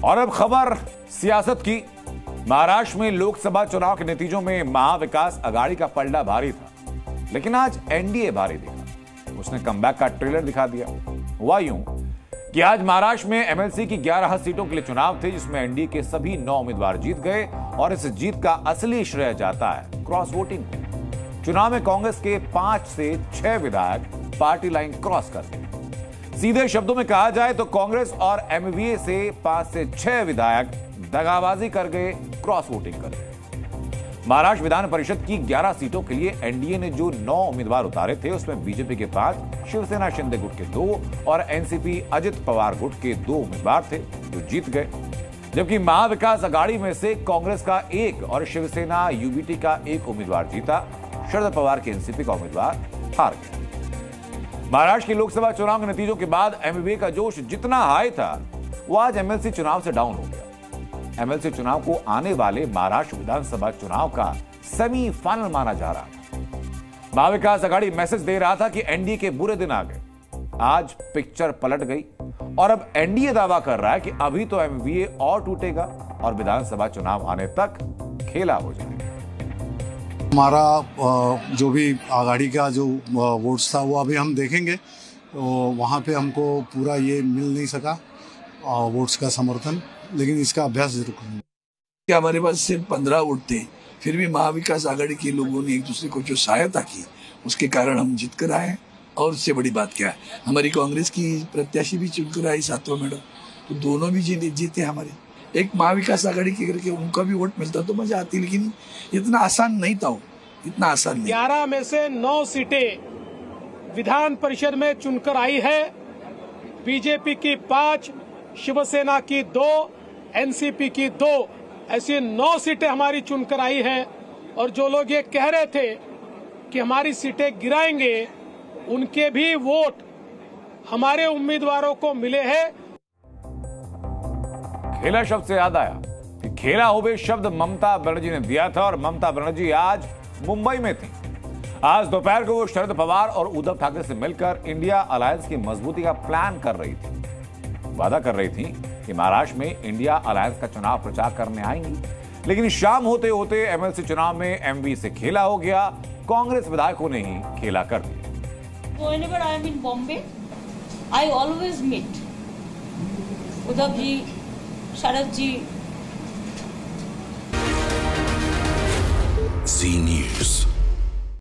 और अब खबर सियासत की। महाराष्ट्र में लोकसभा चुनाव के नतीजों में महाविकास आघाड़ी का पलड़ा भारी था, लेकिन आज एनडीए भारी दिखा। उसने कमबैक का ट्रेलर दिखा दिया। हुआ यूं कि आज महाराष्ट्र में एमएलसी की 11 सीटों के लिए चुनाव थे, जिसमें एनडीए के सभी 9 उम्मीदवार जीत गए और इस जीत का असली श्रेय जाता है क्रॉस वोटिंग को। चुनाव में कांग्रेस के 5 से 6 विधायक पार्टी लाइन क्रॉस कर गए। सीधे शब्दों में कहा जाए तो कांग्रेस और एमवीए से 5 से 6 विधायक दगाबाजी कर गए, क्रॉस वोटिंग कर गए। महाराष्ट्र विधान परिषद की 11 सीटों के लिए एनडीए ने जो 9 उम्मीदवार उतारे थे, उसमें बीजेपी के 5, शिवसेना शिंदे गुट के 2 और एनसीपी अजित पवार गुट के 2 उम्मीदवार थे जो जीत गए, जबकि महाविकास आघाड़ी में से कांग्रेस का 1 और शिवसेना यूबीटी का 1 उम्मीदवार जीता। शरद पवार के एनसीपी का उम्मीदवार हार गया। महाराष्ट्र के लोकसभा चुनाव के नतीजों के बाद एमवीए का जोश जितना हाई था, वो आज एमएलसी चुनाव से डाउन हो गया। एमएलसी चुनाव को आने वाले महाराष्ट्र विधानसभा चुनाव का सेमीफाइनल माना जा रहा था। महाविकास आघाड़ी मैसेज दे रहा था कि एनडीए के बुरे दिन आ गए। आज पिक्चर पलट गई और अब एनडीए दावा कर रहा है कि अभी तो एमवीए और टूटेगा और विधानसभा चुनाव आने तक खेला हो जाएगा। हमारा जो भी आघाड़ी का जो वोट्स था वो अभी हम देखेंगे, तो वहाँ पे हमको पूरा ये मिल नहीं सका वोट्स का समर्थन, लेकिन इसका अभ्यास जरूर करेंगे। कि हमारे पास सिर्फ 15 वोट थे, फिर भी महाविकास आघाड़ी के लोगों ने एक दूसरे को जो सहायता की, उसके कारण हम जीत कर आए। और उससे बड़ी बात क्या है, हमारी कांग्रेस की प्रत्याशी भी चुनकर आई 7वां मैडम, तो दोनों भी जीते हमारे। एक महाविकास आघाड़ी के करके उनका भी वोट मिलता तो मजा आती, लेकिन इतना आसान नहीं था, इतना आसान नहीं। 11 में से 9 सीटें विधान परिषद में चुनकर आई है। बीजेपी की 5, शिवसेना की 2, एनसीपी की 2, ऐसी 9 सीटें हमारी चुनकर आई है। और जो लोग ये कह रहे थे कि हमारी सीटें गिराएंगे, उनके भी वोट हमारे उम्मीदवारों को मिले हैं। खेला शब्द से याद आया कि खेला होवे शब्द ममता बनर्जी ने दिया था और ममता बनर्जी आज मुंबई में थी। आज दोपहर को वो शरद पवार और उद्धव ठाकरे से मिलकर इंडिया अलायंस की मजबूती का प्लान कर रही थी। वादा कर रही थी कि महाराष्ट्र में इंडिया अलायंस का चुनाव प्रचार करने आएंगी, लेकिन शाम होते होते एमएलसी चुनाव में एमवी से खेला हो गया। कांग्रेस विधायकों ने ही खेला कर दिया। Whenever I am in Bombay, I always meet Uddhav ji, Sharad ji. Z News.